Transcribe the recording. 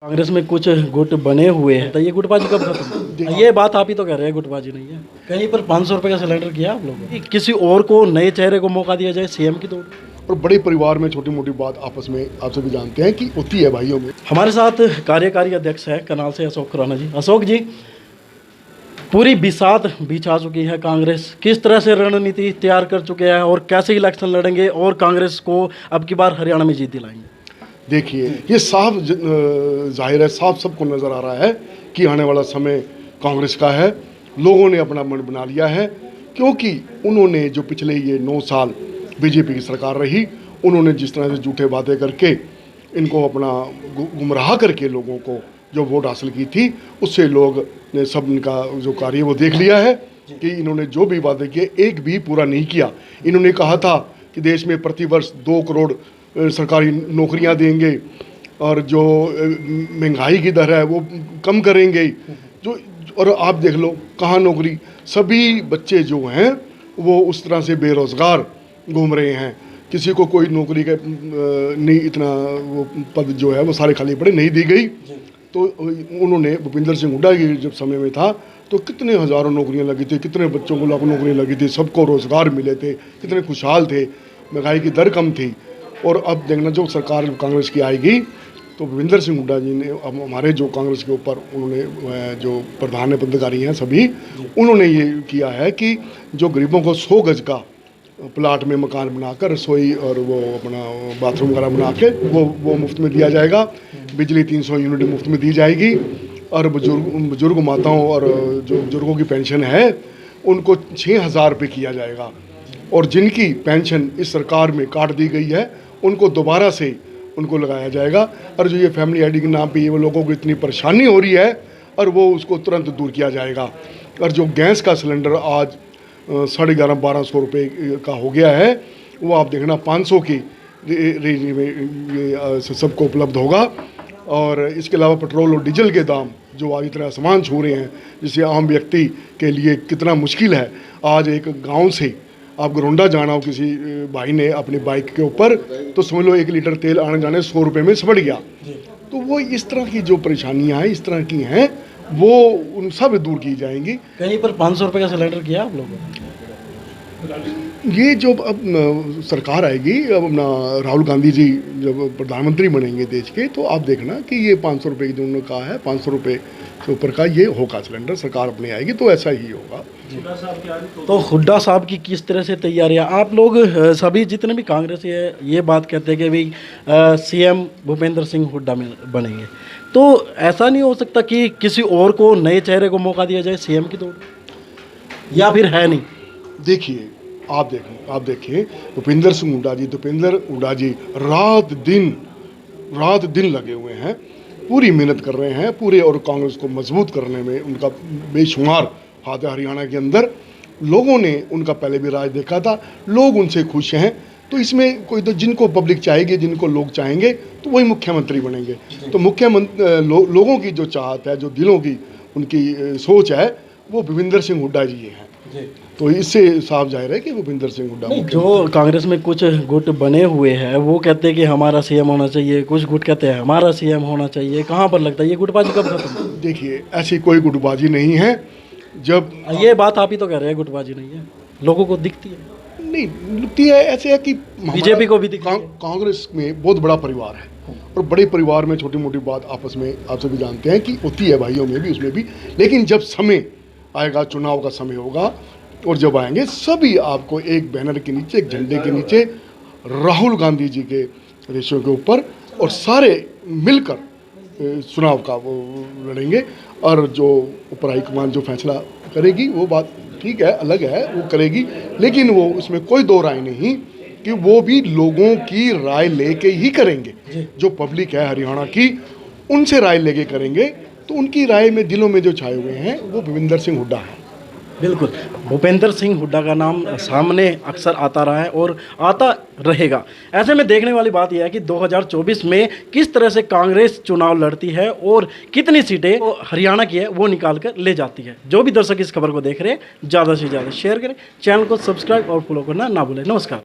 कांग्रेस में कुछ गुट बने हुए हैं तो ये गुटबाजी कब खत्म? ये बात आप ही तो कह रहे हैं गुटबाजी नहीं है। कहीं पर 500 रुपए का सिलेंडर किया आप लोगों ने? किसी और को नए चेहरे को मौका दिया जाए सीएम की तौर पर। और बड़े परिवार में छोटी मोटी बात आपस में आप सभी जानते हैं कि होती है भाइयों में। हमारे साथ कार्यकारी अध्यक्ष है करनाल से अशोक खुराना जी। अशोक जी, पूरी बिसात बीच आ चुकी है, कांग्रेस किस तरह से रणनीति तैयार कर चुके हैं और कैसे इलेक्शन लड़ेंगे और कांग्रेस को अब की बार हरियाणा में जीत दिलाएंगे? देखिए, ये साफ जाहिर है, साफ सबको नज़र आ रहा है कि आने वाला समय कांग्रेस का है। लोगों ने अपना मन बना लिया है क्योंकि उन्होंने जो पिछले ये 9 साल बीजेपी की सरकार रही, उन्होंने जिस तरह से झूठे बातें करके इनको अपना गुमराह करके लोगों को जो वोट हासिल की थी, उससे लोग ने सब इनका जो कार्य वो देख लिया है कि इन्होंने जो भी वादे किए एक भी पूरा नहीं किया। इन्होंने कहा था कि देश में प्रतिवर्ष 2 करोड़ सरकारी नौकरियां देंगे और जो महंगाई की दर है वो कम करेंगे। जो और आप देख लो कहाँ नौकरी, सभी बच्चे जो हैं वो उस तरह से बेरोज़गार घूम रहे हैं। किसी को कोई नौकरी का नहीं, इतना वो पद जो है वो सारे खाली पड़े, नहीं दी गई। तो उन्होंने भूपेंद्र सिंह हुड्डा की जब समय में था तो कितने हज़ारों नौकरियां लगी थी, कितने बच्चों को लाखों नौकरियां लगी थी, सबको रोज़गार मिले थे, कितने खुशहाल थे, महंगाई की दर कम थी। और अब देखना जो सरकार कांग्रेस की आएगी तो भूपेंद्र सिंह हुड्डा जी ने अब हमारे जो कांग्रेस के ऊपर उन्होंने जो प्रधान पदाधिकारी हैं सभी, उन्होंने ये किया है कि जो गरीबों को 100 गज का प्लाट में मकान बनाकर रसोई और वो अपना बाथरूम वगैरह बना के वो मुफ्त में दिया जाएगा। बिजली 300 यूनिट मुफ्त में दी जाएगी। और बुजुर्ग माताओं और जो बुजुर्गों की पेंशन है उनको 6,000 रुपये किया जाएगा। और जिनकी पेंशन इस सरकार में काट दी गई है उनको दोबारा से उनको लगाया जाएगा। और जो ये फैमिली आईडी के नाम पे ये वो लोगों को इतनी परेशानी हो रही है और वो उसको तुरंत दूर किया जाएगा। और जो गैस का सिलेंडर आज 11,500-1200 रुपये का हो गया है, वो आप देखना 500 की रेंज में ये सबको उपलब्ध होगा। और इसके अलावा पेट्रोल और डीजल के दाम जो आज इतना आसमान छू रहे हैं, जिससे आम व्यक्ति के लिए कितना मुश्किल है। आज एक गाँव से आप गरोंडा जाना हो किसी भाई ने अपनी बाइक के ऊपर, तो समझ लो 1 लीटर तेल आने जाने 100 रुपये में समझ गया। तो वो इस तरह की जो परेशानियां हैं, इस तरह की हैं, वो उन सब दूर की जाएंगी। कहीं पर 500 रुपए का सिलेंडर किया आप लोगों ने? ये जो अब सरकार आएगी, अब अपना राहुल गांधी जी जब प्रधानमंत्री बनेंगे देश के, तो आप देखना कि ये 500 रुपये की जो उन्होंने कहा है 500 रुपये के ऊपर का ये होगा सिलेंडर। सरकार अपनी आएगी तो ऐसा ही होगा। तो हुड्डा साहब की किस तरह से तैयारियां? आप लोग सभी जितने भी कांग्रेसी है ये बात कहते हैं कि भाई सीएम भूपेंद्र सिंह हुड्डा में बनेंगे, तो ऐसा नहीं हो सकता कि किसी और को नए चेहरे को मौका दिया जाए सीएम की तौर पर, या फिर है नहीं? देखिए, आप देखिए भूपेंद्र सिंह हुड्डा जी रात दिन लगे हुए हैं, पूरी मेहनत कर रहे हैं पूरे, और कांग्रेस को मजबूत करने में उनका बेशुमार हाथ है। हरियाणा के अंदर लोगों ने उनका पहले भी राज देखा था, लोग उनसे खुश हैं। तो इसमें कोई तो जिनको पब्लिक चाहेगी, जिनको लोग चाहेंगे तो वही मुख्यमंत्री बनेंगे। तो लोगों की जो चाहत है, जो दिलों की उनकी सोच है, वो भूपेंद्र सिंह हुड्डा जी हैं। तो इससे साफ जाहिर है कि भूपेंद्र सिंह हुड्डा। जो कांग्रेस में कुछ गुट बने हुए हैं वो कहते हैं कि हमारा सीएम होना चाहिए, कुछ गुट कहते हैं हमारा सीएम होना चाहिए। कहाँ पर लगता है ये गुटबाजी कब खत्म? देखिए, ऐसी कोई गुटबाजी नहीं है। जब ये बात आप ही तो कह रहे हैं गुटबाजी नहीं है, लोगों को दिखती है। नहीं दिखती है, ऐसे है कि बीजेपी को भी दिखती है। कांग्रेस में बहुत बड़ा परिवार है और बड़े परिवार में छोटी मोटी बात आपस में आप सभी जानते हैं कि होती है भाइयों में भी, उसमें भी। लेकिन जब समय आएगा, चुनाव का समय होगा, और जब आएंगे सभी आपको एक बैनर के नीचे, एक झंडे के नीचे राहुल गांधी जी के रेशों के ऊपर और सारे मिलकर चुनाव का वो लड़ेंगे। और जो ऊपर हाईकमान जो फैसला करेगी वो बात ठीक है, अलग है, वो करेगी। लेकिन वो उसमें कोई दो राय नहीं कि वो भी लोगों की राय लेके ही करेंगे। जो पब्लिक है हरियाणा की, उनसे राय लेके करेंगे। तो उनकी राय में दिलों में जो छाए हुए हैं वो भूपेंद्र सिंह हुड्डा है। बिल्कुल, भूपेंद्र सिंह हुड्डा का नाम सामने अक्सर आता रहा है और आता रहेगा। ऐसे में देखने वाली बात यह है कि 2024 में किस तरह से कांग्रेस चुनाव लड़ती है और कितनी सीटें हरियाणा की है वो निकाल कर ले जाती है। जो भी दर्शक इस खबर को देख रहे हैं ज़्यादा से ज़्यादा शेयर करें, चैनल को सब्सक्राइब और फॉलो करना ना भूलें। नमस्कार।